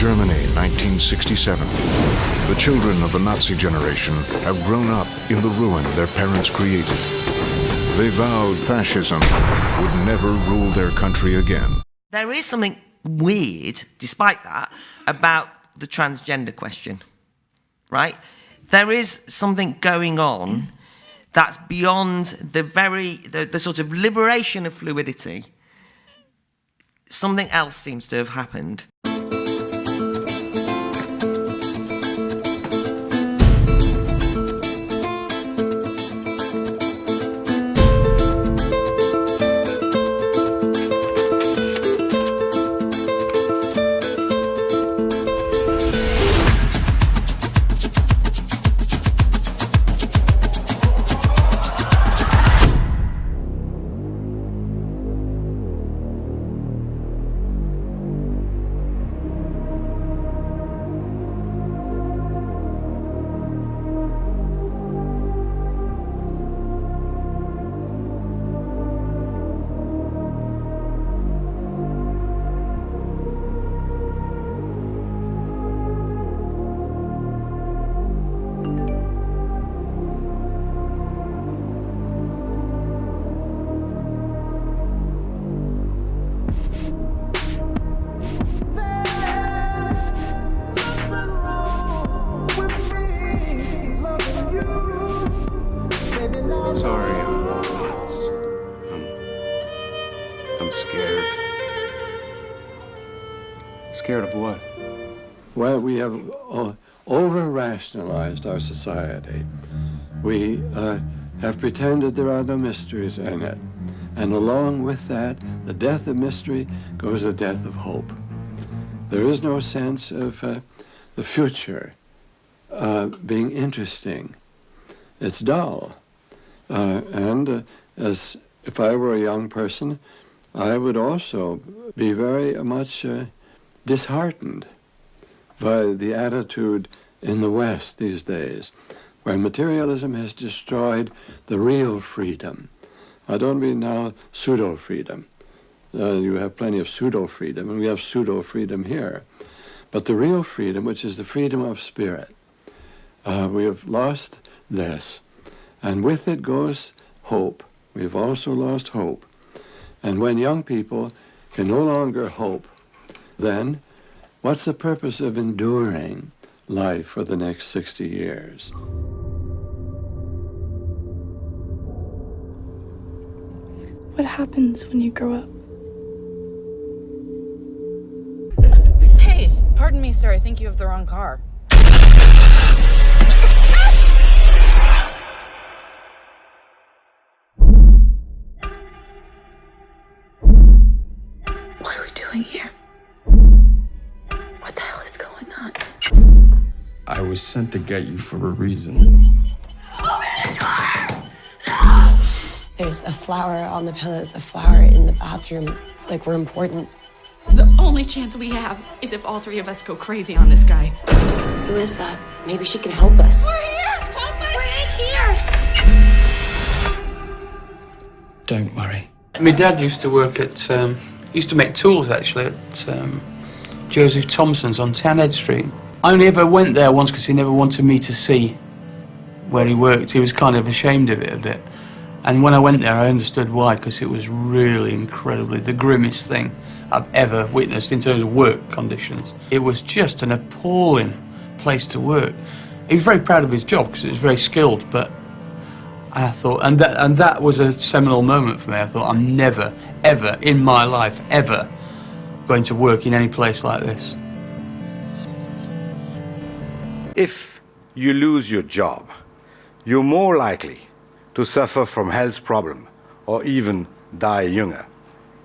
Germany, 1967. The children of the Nazi generation have grown up in the ruin their parents created. They vowed fascism would never rule their country again. There is something weird, despite that, about the transgender question, right? There is something going on that's beyond the sort of liberation of fluidity. Something else seems to have happened. Sorry, I'm scared. Scared of what? Well, we have over-rationalized our society. We have pretended there are no mysteries in it. And along with that, the death of mystery goes the death of hope. There is no sense of the future being interesting. It's dull. As if I were a young person, I would also be very much disheartened by the attitude in the West these days, where materialism has destroyed the real freedom. I don't mean now pseudo-freedom. You have plenty of pseudo-freedom, and we have pseudo-freedom here. But the real freedom, which is the freedom of spirit, we have lost this. And with it goes hope. We've also lost hope. And when young people can no longer hope, then what's the purpose of enduring life for the next 60 years? What happens when you grow up? Hey, pardon me, sir. I think you have the wrong car. What are we doing here? What the hell is going on? I was sent to get you for a reason. Open the door! No! There's a flower on the pillows, a flower in the bathroom, like we're important. The only chance we have is if all three of us go crazy on this guy. Who is that? Maybe she can help us. We're here! Help us! We're in here! Don't worry. My dad used to work at, used to make tools actually at Joseph Thompson's on Townhead Street. I only ever went there once because he never wanted me to see where he worked. He was kind of ashamed of it a bit. And when I went there, I understood why, because it was really incredibly the grimmest thing I've ever witnessed in terms of work conditions. It was just an appalling place to work. He was very proud of his job because it was very skilled, but I thought, and that was a seminal moment for me. I thought, I'm never, ever in my life, ever going to work in any place like this. If you lose your job, you're more likely to suffer from health problem or even die younger.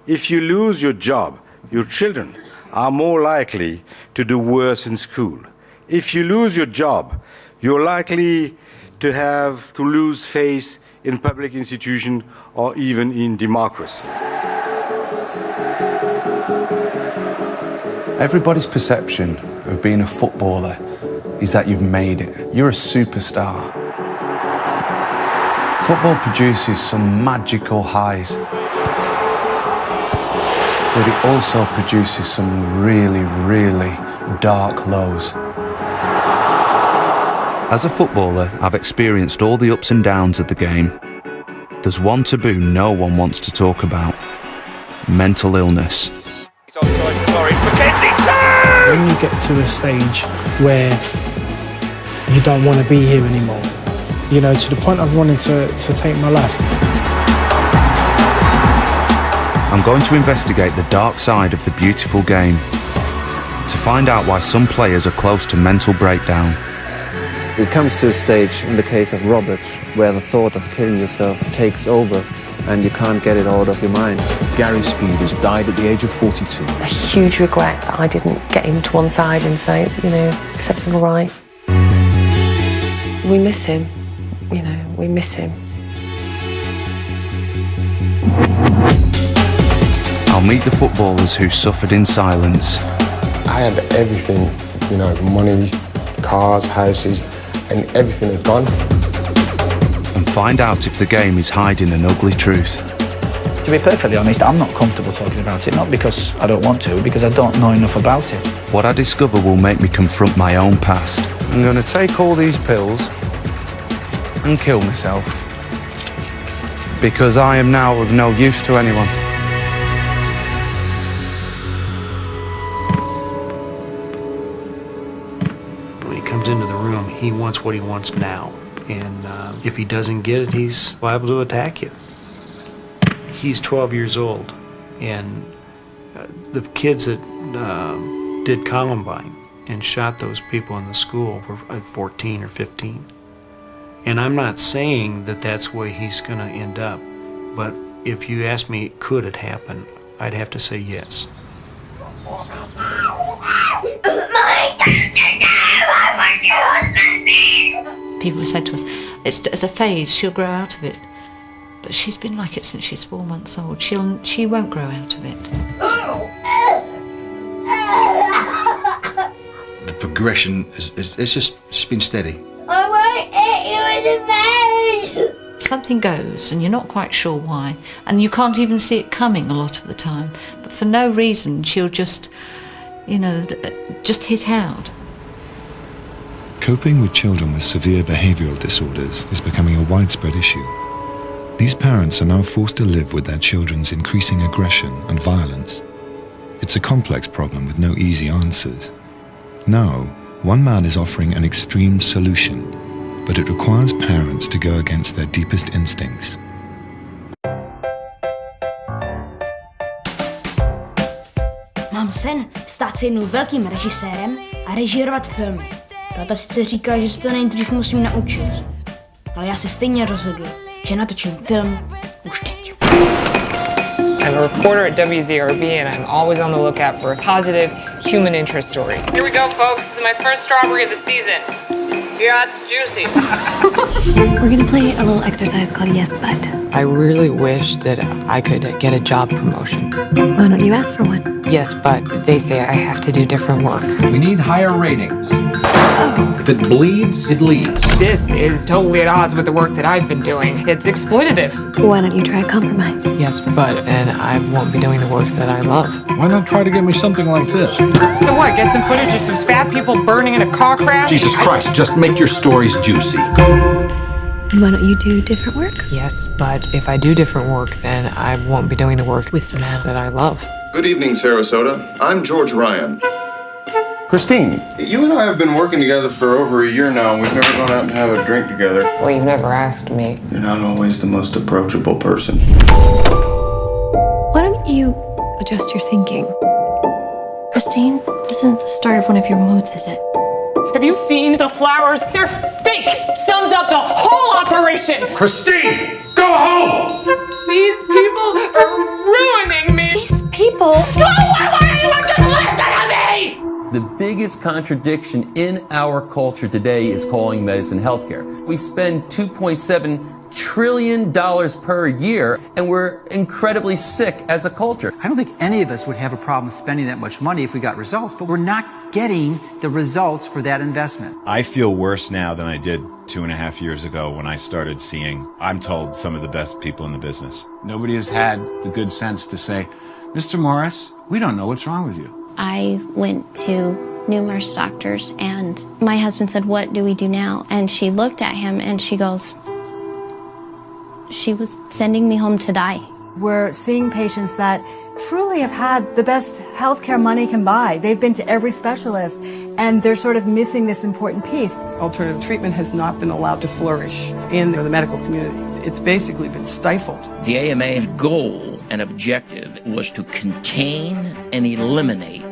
If you lose your job, your children are more likely to do worse in school. If you lose your job, you're likely to have to lose faith in public institutions or even in democracy. Everybody's perception of being a footballer is that you've made it. You're a superstar. Football produces some magical highs, but it also produces some really, really dark lows. As a footballer, I've experienced all the ups and downs of the game. There's one taboo no one wants to talk about: mental illness. When you get to a stage where you don't want to be here anymore, you know, to the point of wanting to take my life. I'm going to investigate the dark side of the beautiful game, to find out why some players are close to mental breakdown. It comes to a stage, in the case of Robert, where the thought of killing yourself takes over and you can't get it out of your mind. Gary Speed has died at the age of 42. A huge regret that I didn't get him to one side and say, you know, is everything all right? We miss him, you know, we miss him. I'll meet the footballers who suffered in silence. I had everything, you know, money, cars, houses, and everything had gone. And find out if the game is hiding an ugly truth. To be perfectly honest, I'm not comfortable talking about it, not because I don't want to, because I don't know enough about it. What I discover will make me confront my own past. I'm going to take all these pills and kill myself, because I am now of no use to anyone. When he comes into the room, he wants what he wants now. And if he doesn't get it, he's liable to attack you. He's 12 years old, and the kids that did Columbine and shot those people in the school were 14 or 15. And I'm not saying that that's the way he's going to end up, but if you ask me, could it happen, I'd have to say yes. People have said to us, it's a phase, she'll grow out of it. But she's been like it since she's 4 months old. She won't grow out of it. The progression it's just been steady. I won't hit you in the face! Something goes, and you're not quite sure why. And you can't even see it coming a lot of the time. But for no reason, she'll just, you know, just hit out. Coping with children with severe behavioral disorders is becoming a widespread issue. These parents are now forced to live with their children's increasing aggression and violence. It's a complex problem with no easy answers. Now, one man is offering an extreme solution, but it requires parents to go against their deepest instincts. Mám sen stát se jednou velkým režisérem a režírovat filmy. Tata sice říká, že se to nejdřív musím naučit, ale já se stejně rozhodl, že natočím film už teď. I'm a reporter at WZRB, and I'm always on the lookout for positive human interest stories. Here we go, folks. This is my first strawberry of the season. Yeah, it's juicy. We're gonna play a little exercise called Yes But. I really wish that I could get a job promotion. Why don't you ask for one? Yes, but they say I have to do different work. We need higher ratings. If it bleeds, it leads. This is totally at odds with the work that I've been doing. It's exploitative. Why don't you try a compromise? Yes, but and I won't be doing the work that I love. Why not try to get me something like this? So what, get some footage of some fat people burning in a car crash? Jesus Christ, just make your stories juicy. And why don't you do different work? Yes, but if I do different work, then I won't be doing the work with the man that I love. Good evening, Sarasota. I'm George Ryan. Christine, You and I have been working together for over a year now, and we've never gone out and have a drink together. Well, you've never asked me. You're not always the most approachable person. Why don't you adjust your thinking? Christine, this isn't the start of one of your moods, is it? Have you seen the flowers? They're fake! Sums up the whole operation! Christine, go home! These people are ruining me! These people? No, why don't you just listen to me? The biggest contradiction in our culture today is calling medicine healthcare. We spend $2.7 trillion per year, and we're incredibly sick as a culture. I don't think any of us would have a problem spending that much money if we got results, but we're not getting the results for that investment. I feel worse now than I did 2.5 years ago when I started seeing, I'm told, some of the best people in the business. Nobody has had the good sense to say, Mr. Morris, we don't know what's wrong with you. I went to numerous doctors, and my husband said, "What do we do now?" And she looked at him and she goes, "She was sending me home to die." We're seeing patients that truly have had the best healthcare money can buy. They've been to every specialist, and they're sort of missing this important piece. Alternative treatment has not been allowed to flourish in the medical community. It's basically been stifled. The AMA's goal and objective was to contain and eliminate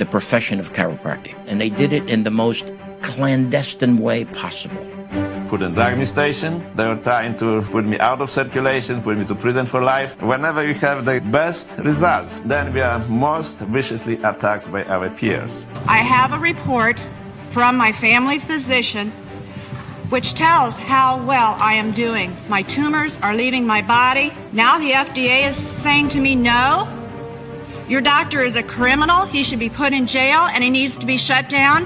the profession of chiropractic, and they did it in the most clandestine way possible. Put in drug me station. They were trying to put me out of circulation, put me to prison for life. Whenever we have the best results, then we are most viciously attacked by our peers. I have a report from my family physician which tells how well I am doing. My tumors are leaving my body. Now the FDA is saying to me, no, your doctor is a criminal. He should be put in jail and he needs to be shut down.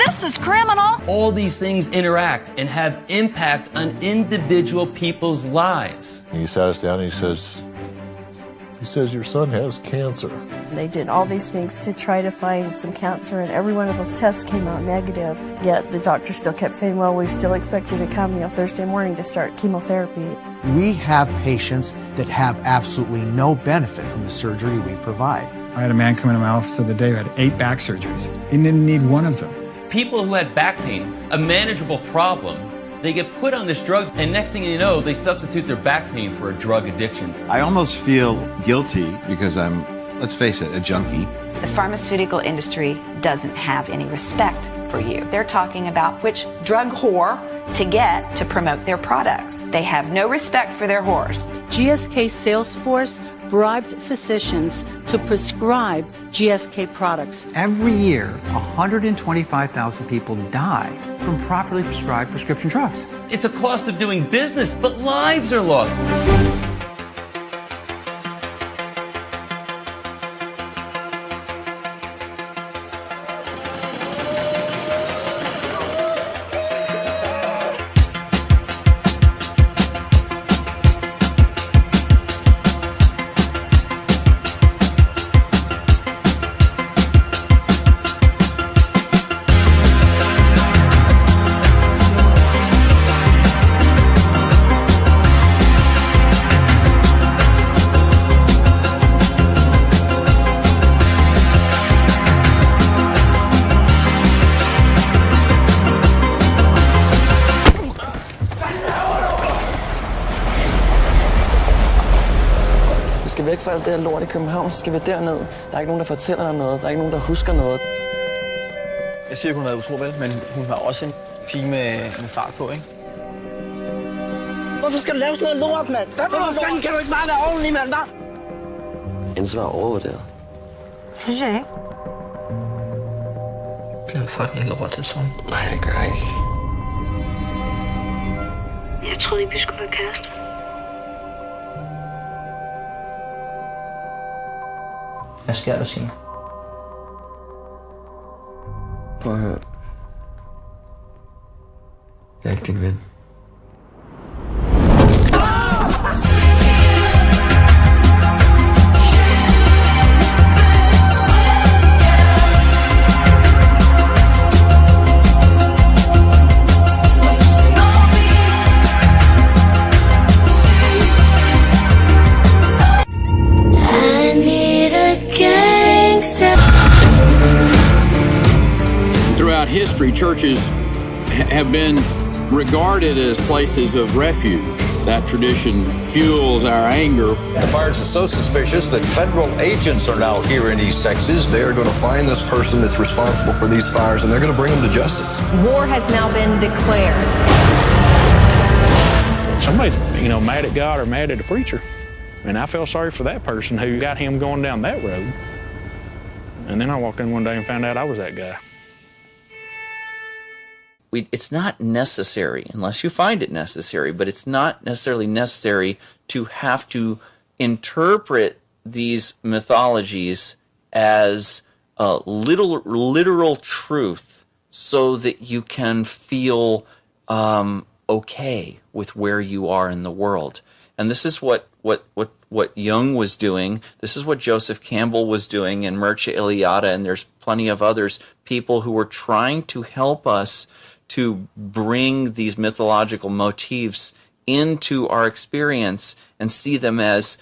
This is criminal. All these things interact and have impact on individual people's lives. He sat us down and he says, your son has cancer. They did all these things to try to find some cancer, and every one of those tests came out negative. Yet the doctor still kept saying, well, we still expect you to come Thursday morning to start chemotherapy. We have patients that have absolutely no benefit from the surgery we provide. I had a man come into my office the other day who had 8 back surgeries. He didn't need one of them. People who had back pain, a manageable problem, they get put on this drug, and next thing you know, they substitute their back pain for a drug addiction. I almost feel guilty because I'm, let's face it, a junkie. The pharmaceutical industry doesn't have any respect for you. They're talking about which drug whore to get to promote their products. They have no respect for their whores. GSK sales force bribed physicians to prescribe GSK products. Every year, 125,000 people die from properly prescribed prescription drugs. It's a cost of doing business, but lives are lost. Væk fra alt det her lort i København, så skal vi derned. Der er ikke nogen, der fortæller dig noget. Der er ikke nogen, der husker noget. Jeg siger ikke, hun har været utro, vel, men hun var også en pige med fart på, ikke? Hvorfor skal du lave sådan noget lort, mand? Hvorfor fanden kan du ikke bare være ordentlig, mand? Ansvar overvurderet. Det synes jeg ikke. Bliver fucking lortet sådan. Nej, det gør jeg ikke. Jeg troede ikke, vi skulle være kærester. Hvad sker der, Signe? Prøv at høre. Jeg er ikke din ven. Throughout history, churches have been regarded as places of refuge. That tradition fuels our anger. The fires are so suspicious that federal agents are now here in East Texas. They are going to find this person that's responsible for these fires, and they're going to bring them to justice. War has now been declared. Somebody's, mad at God or mad at the preacher. And I felt sorry for that person who got him going down that road. And then I walked in one day and found out I was that guy. It's not necessary, unless you find it necessary, but it's not necessarily necessary to have to interpret these mythologies as literal truth so that you can feel okay with where you are in the world. And this is what what Jung was doing. This is what Joseph Campbell was doing in Mircea Eliade, and there's plenty of others, people who were trying to help us to bring these mythological motifs into our experience and see them as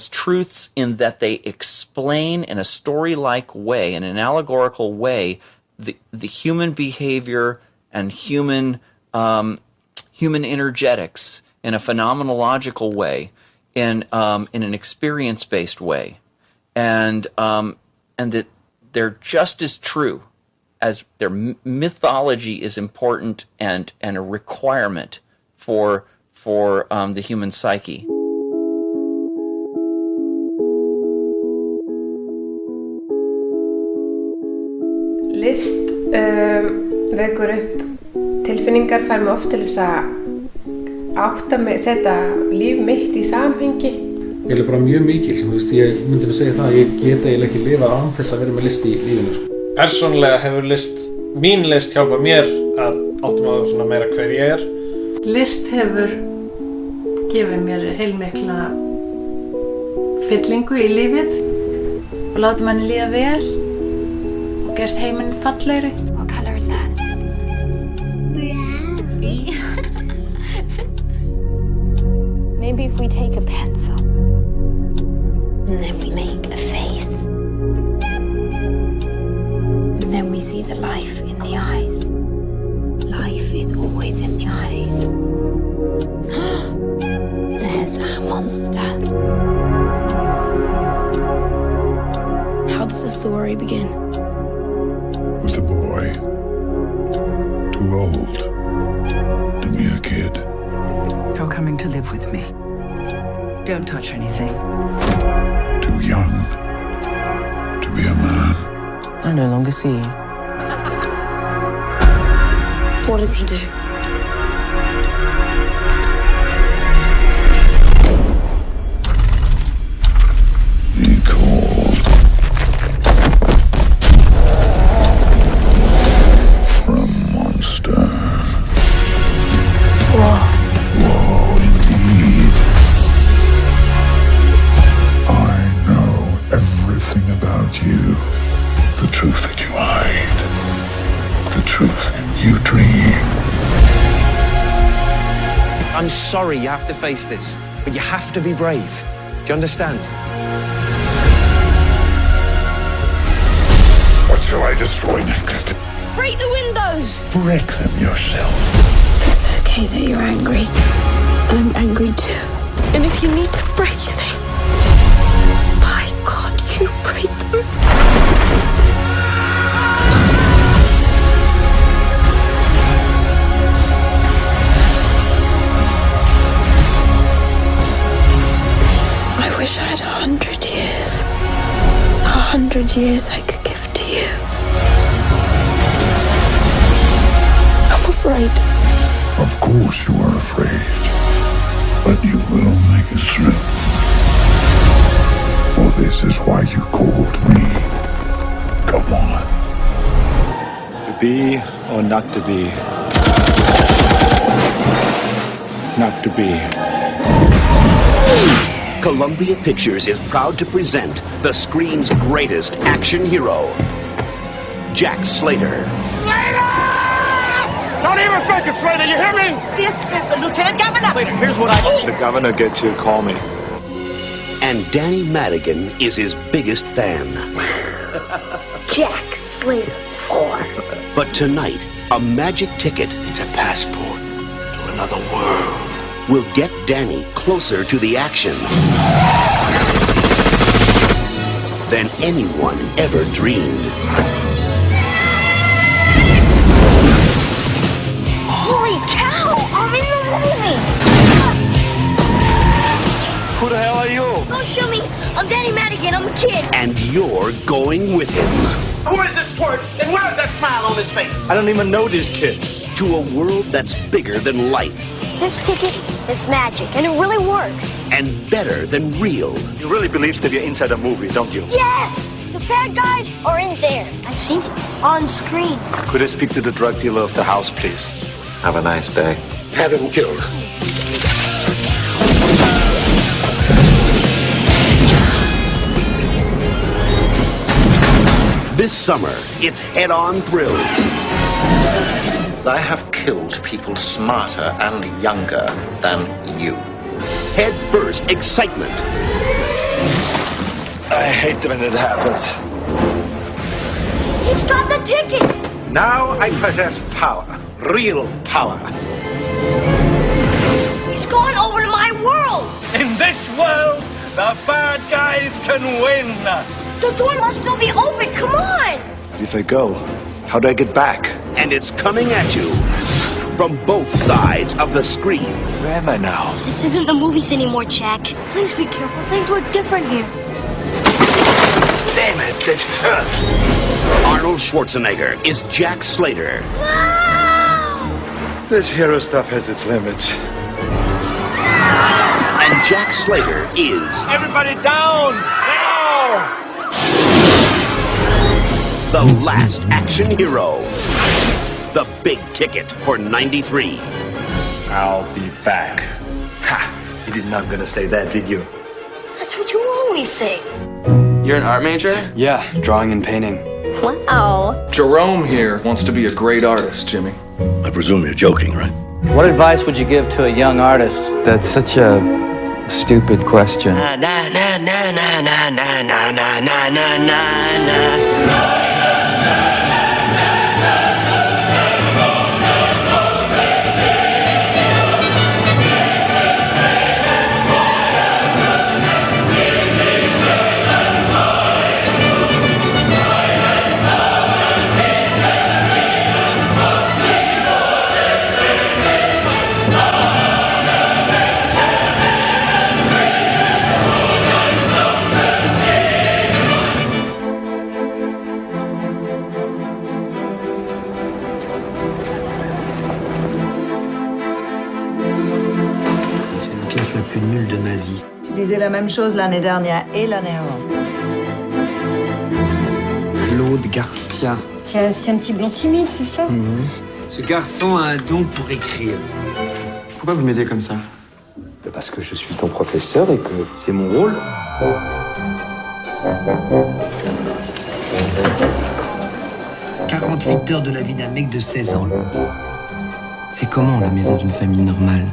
truths in that they explain in a story-like way, in an allegorical way, the human behavior and human energetics in a phenomenological way, in an experience-based way, and that they're just as true as their mythology is important and a requirement for the human psyche. List vekur upp tilfinningar, fær mig oft til þess að setja líf mitt í samhengi. Ég bara mjög mikil, ég myndi segja það að ég get eiginlega ekki lifað án þess að vera með list í lífinu. Persónulega hefur mín list hjálpað mér að átta mig á svona meira hver ég er. List hefur gefið mér heilmikla fyllingu í lífið. Og látið manni líða vel og gert heiminn fallegri. What color is that? Maybe if we take a pencil and then we make a face. And then we see the life in the eyes. Life is always in the eyes. There's our monster. How does the story begin? With a boy, too old to be a kid. You're coming to live with me. Don't touch anything. Too young to be a man. I no longer see you. What did he do? He called for a monster. Whoa. Whoa, indeed. I know everything about you. The truth that you hide. The truth you dream. I'm sorry you have to face this, but you have to be brave. Do you understand? What shall I destroy next? Break the windows! Break them yourself. It's okay that you're angry. I'm angry too. And if you need to break things, by God, you break them. I wish I had 100 years. 100 years I could give to you. I'm afraid. Of course you are afraid. But you will make it through. For this is why you called me. Come on. To be or not to be? Not to be. Columbia Pictures is proud to present the screen's greatest action hero, Jack Slater. Slater! Don't even think it, Slater, you hear me? This is the Lieutenant Governor. Slater, here's what I... The governor gets here, call me. And Danny Madigan is his biggest fan. Jack Slater 4. But tonight, a magic ticket... It's a passport to another world. ...will get Danny closer to the action than anyone ever dreamed. Holy cow! I'm in the movie! Who the hell are you? Don't shoot me! I'm Danny Madigan, I'm a kid! And you're going with him. Who is this twerp? And where is that smile on his face? I don't even know this kid. To a world that's bigger than life. This ticket is magic, and it really works. And better than real. You really believe that you're inside a movie, don't you? Yes! The bad guys are in there. I've seen it. On screen. Could I speak to the drug dealer of the house, please? Have a nice day. Have him killed. This summer, it's head-on thrills. I have killed people smarter and younger than you. Head-first excitement. I hate when it happens. He's got the ticket! Now I possess power. Real power. He's going over to my world! In this world, the bad guys can win. The door must still be open, come on! If I go, how do I get back? And it's coming at you from both sides of the screen. Where am I now? This isn't the movies anymore, Jack. Please be careful. Things were different here. Damn it, that hurt. Arnold Schwarzenegger is Jack Slater. This hero stuff has its limits. And Jack Slater is... Everybody down! Now! The last action hero. The big ticket for '93. I'll be back. Ha! You did not gonna say that, did you? That's what you always say. You're an art major? Yeah, drawing and painting. Wow. Jerome here wants to be a great artist, Jimmy. I presume you're joking, right? What advice would you give to a young artist? That's such a stupid question. Na na na na na na na na na na na na. La plus nulle de ma vie. Tu disais la même chose l'année dernière et l'année avant. Claude Garcia. Tiens, c'est un petit blond timide, c'est ça? Ce garçon a un don pour écrire. Pourquoi vous m'aidez comme ça? Parce que je suis ton professeur et que c'est mon rôle. « 48 heures de la vie d'un mec de 16 ans. C'est comment la maison d'une famille normale?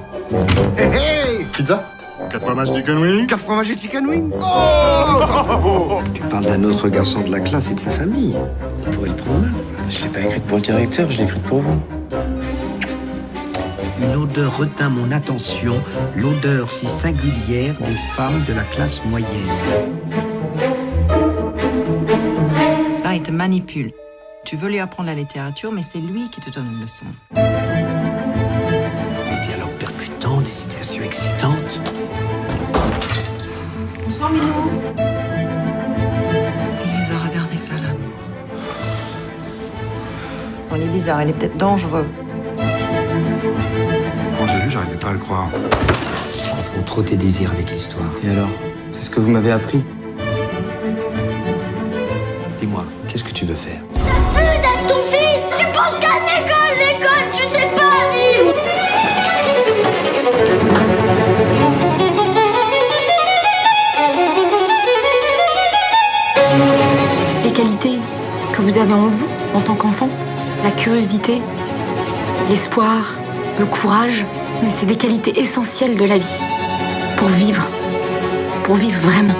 Hey, hey! Pizza? 4 fromages chicken wings? 4 fromages et chicken wings? Oh! Tu parles d'un autre garçon de la classe et de sa famille. Ça pourrait le prendre mal. Je l'ai pas écrite pour le directeur, je l'ai écrite pour vous. Une odeur retint mon attention, l'odeur si singulière des femmes de la classe moyenne. Là, il te manipule. Tu veux lui apprendre la littérature, mais c'est lui qui te donne une leçon. Des dialogues percutants, des situations excitantes. Bonsoir, Minou. Il les a regardés faire l'amour. Bon, il est bizarre, il est peut-être dangereux. Quand j'ai lu, j'arrivais pas à le croire. Tu confonds trop tes désirs avec l'histoire. Et alors? C'est ce que vous m'avez appris. Dis-moi, qu'est-ce que tu veux faire? Plus d'être ton fils! Tu penses qu'à l'école, tu sais pas vivre! Les qualités que vous avez en vous, en tant qu'enfant, la curiosité, l'espoir, le courage, mais c'est des qualités essentielles de la vie. Pour vivre vraiment.